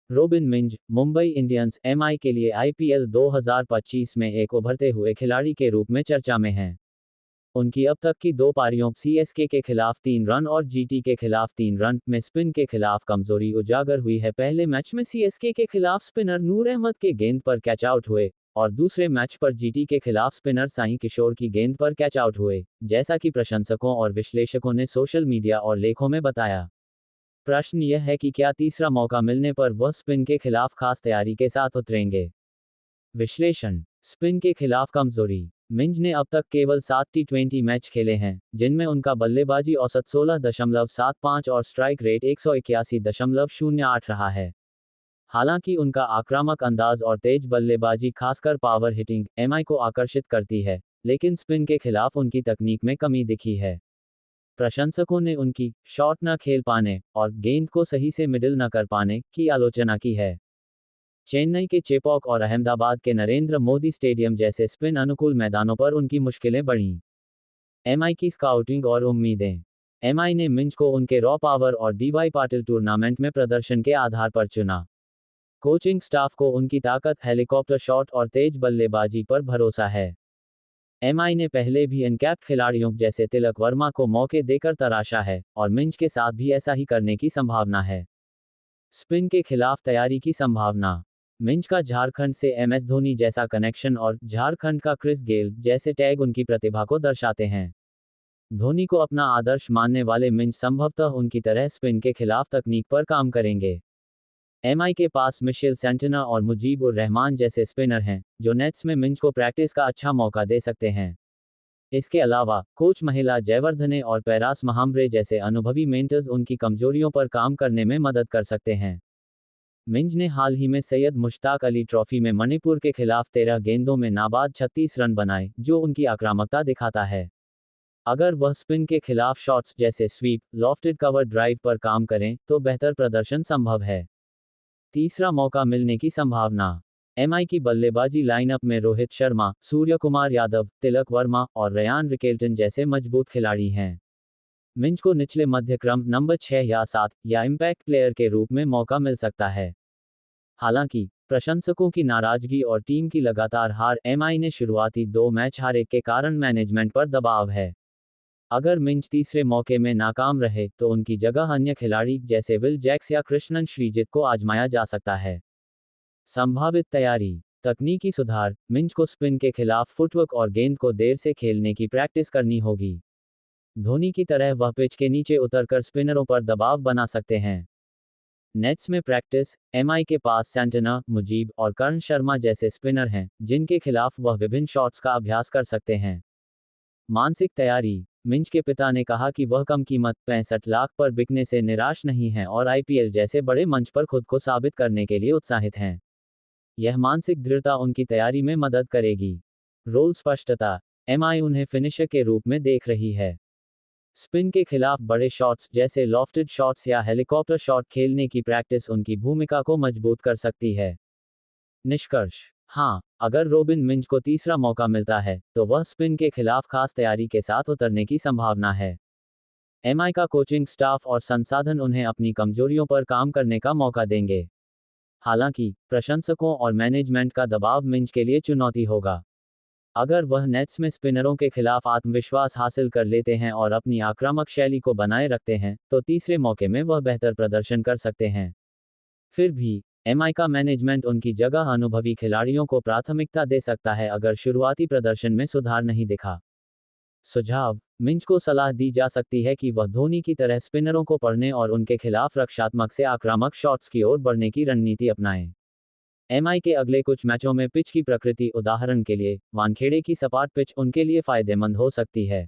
Robin Minz, Mumbai Indians MI के लिए IPL 2025 में एक उभरते हुए खिलाड़ी के रूप में चर्चा में हैं। उनकी अब तक की 2 पारियों सीएसके के खिलाफ 3 रन और जीटी के खिलाफ 3 रन में स्पिन के खिलाफ कमजोरी उजागर हुई है। पहले मैच में सीएसके के खिलाफ स्पिनर नूर अहमद के गेंद पर कैच आउट हुए और दूसरे मैच पर जीटी के खिलाफ स्पिनर साई किशोर की गेंद पर कैच आउट हुए, जैसा कि प्रशंसकों और विश्लेषकों ने सोशल मीडिया और लेखों में बताया। प्रश्न यह है कि क्या तीसरा मौका मिलने पर वह स्पिन के खिलाफ खास तैयारी के साथ उतरेंगे। विश्लेषण। स्पिन के खिलाफ कमजोरी। मिंज ने अब तक केवल 7 टी20 मैच खेले हैं, जिनमें उनका बल्लेबाजी औसत 16.75 और स्ट्राइक रेट 181.08 रहा है। हालांकि उनका आक्रामक अंदाज और तेज बल्लेबाजी खासकर पावर हिटिंग एमआई को आकर्षित करती है, लेकिन स्पिन के खिलाफ उनकी तकनीक में कमी दिखी है। प्रशंसकों ने उनकी शॉट न खेल पाने और गेंद को सही से मिडिल न कर पाने की आलोचना की है। चेन्नई के चेपॉक और अहमदाबाद के नरेंद्र मोदी स्टेडियम जैसे स्पिन अनुकूल मैदानों पर उनकी मुश्किलें बढ़ीं। एमआई की स्काउटिंग और उम्मीदें। एमआई ने मिंज को उनके रॉ पावर और डीवाई पाटिल टूर्नामेंट में प्रदर्शन के आधार पर चुना। कोचिंग स्टाफ को उनकी ताकत, हेलीकॉप्टर शॉट और तेज बल्लेबाजी पर भरोसा है। एमआई ने पहले भी अनकैप्ड खिलाड़ियों जैसे तिलक वर्मा को मौके देकर तराशा है और मिंज के साथ भी ऐसा ही करने की संभावना है। स्पिन के खिलाफ तैयारी की संभावना। मिंज का झारखंड से एमएस धोनी जैसा कनेक्शन और झारखंड का क्रिस गेल जैसे टैग उनकी प्रतिभा को दर्शाते हैं। धोनी को अपना आदर्श मानने वाले मिंज संभवतः उनकी तरह स्पिन के खिलाफ तकनीक पर काम करेंगे। एमआई के पास मिशेल सेंटनर और मुजीब उर रहमान जैसे स्पिनर हैं, जो नेट्स में मिंज को प्रैक्टिस का अच्छा मौका दे सकते हैं। इसके अलावा कोच महिला जयवर्धने और पैरास महाम्ब्रे जैसे अनुभवी मेंटर्स उनकी कमजोरियों पर काम करने में मदद कर सकते हैं। मिंज ने हाल ही में सैयद मुश्ताक अली ट्रॉफी में मणिपुर के खिलाफ 13 गेंदों में नाबाद 36 रन बनाए, जो उनकी आक्रामकता दिखाता है। अगर वह स्पिन के खिलाफ शॉट्स जैसे स्वीप, लॉफ्टेड कवर ड्राइव पर काम करें, तो बेहतर प्रदर्शन संभव है। तीसरा मौका मिलने की संभावना। एमआई की बल्लेबाजी लाइनअप में रोहित शर्मा, सूर्य कुमार यादव, तिलक वर्मा और रयान रिकेल्टन जैसे मजबूत खिलाड़ी हैं। मिंज को निचले मध्य क्रम नंबर 6 या 7 या इम्पैक्ट प्लेयर के रूप में मौका मिल सकता है। हालांकि प्रशंसकों की नाराजगी और टीम की लगातार हार एमआई ने शुरुआती 2 मैच हारे के कारण मैनेजमेंट पर दबाव है। अगर मिंज तीसरे मौके में नाकाम रहे तो उनकी जगह अन्य खिलाड़ी जैसे विल जैक्स या कृष्णन श्रीजित को आजमाया जा सकता है। संभावित तैयारी। तकनीकी सुधार। मिंज को स्पिन के खिलाफ फुटवर्क और गेंद को देर से खेलने की प्रैक्टिस करनी होगी। धोनी की तरह वह पिच के नीचे उतरकर स्पिनरों पर दबाव बना सकते हैं। नेट्स में प्रैक्टिस। एमआई के पास सेंटनर, मुजीब और कर्ण शर्मा जैसे स्पिनर हैं, जिनके खिलाफ वह विभिन्न शॉट्स का अभ्यास कर सकते हैं। मानसिक तैयारी। मिंज के पिता ने कहा कि वह कम कीमत 65 लाख पर बिकने से निराश नहीं हैं और आईपीएल जैसे बड़े मंच पर खुद को साबित करने के लिए उत्साहित हैं। यह मानसिक दृढ़ता उनकी तैयारी में मदद करेगी। रोल स्पष्टता। एमआई उन्हें फिनिशर के रूप में देख रही है। स्पिन के खिलाफ बड़े शॉट्स जैसे लॉफ्टेड शॉट्स या हेलीकॉप्टर शॉट खेलने की प्रैक्टिस उनकी भूमिका को मजबूत कर सकती है। निष्कर्ष। हाँ, अगर रोबिन मिंज को तीसरा मौका मिलता है, तो वह स्पिन के खिलाफ खास तैयारी के साथ उतरने की संभावना है। एमआई का कोचिंग स्टाफ और संसाधन उन्हें अपनी कमजोरियों पर काम करने का मौका देंगे। हालांकि प्रशंसकों और मैनेजमेंट का दबाव मिंज के लिए चुनौती होगा। अगर वह नेट्स में स्पिनरों के खिलाफ आत्मविश्वास हासिल कर लेते हैं और अपनी आक्रामक शैली को बनाए रखते हैं, तो तीसरे मौके में वह बेहतर प्रदर्शन कर सकते हैं। फिर भी एमआई का मैनेजमेंट उनकी जगह अनुभवी खिलाड़ियों को प्राथमिकता दे सकता है अगर शुरुआती प्रदर्शन में सुधार नहीं दिखा। सुझाव। मिंज को सलाह दी जा सकती है कि वह धोनी की तरह स्पिनरों को पढ़ने और उनके खिलाफ रक्षात्मक से आक्रामक शॉट्स की ओर बढ़ने की रणनीति अपनाएं। एमआई के अगले कुछ मैचों में पिच की प्रकृति, उदाहरण के लिए वानखेड़े की सपाट पिच, उनके लिए फायदेमंद हो सकती है।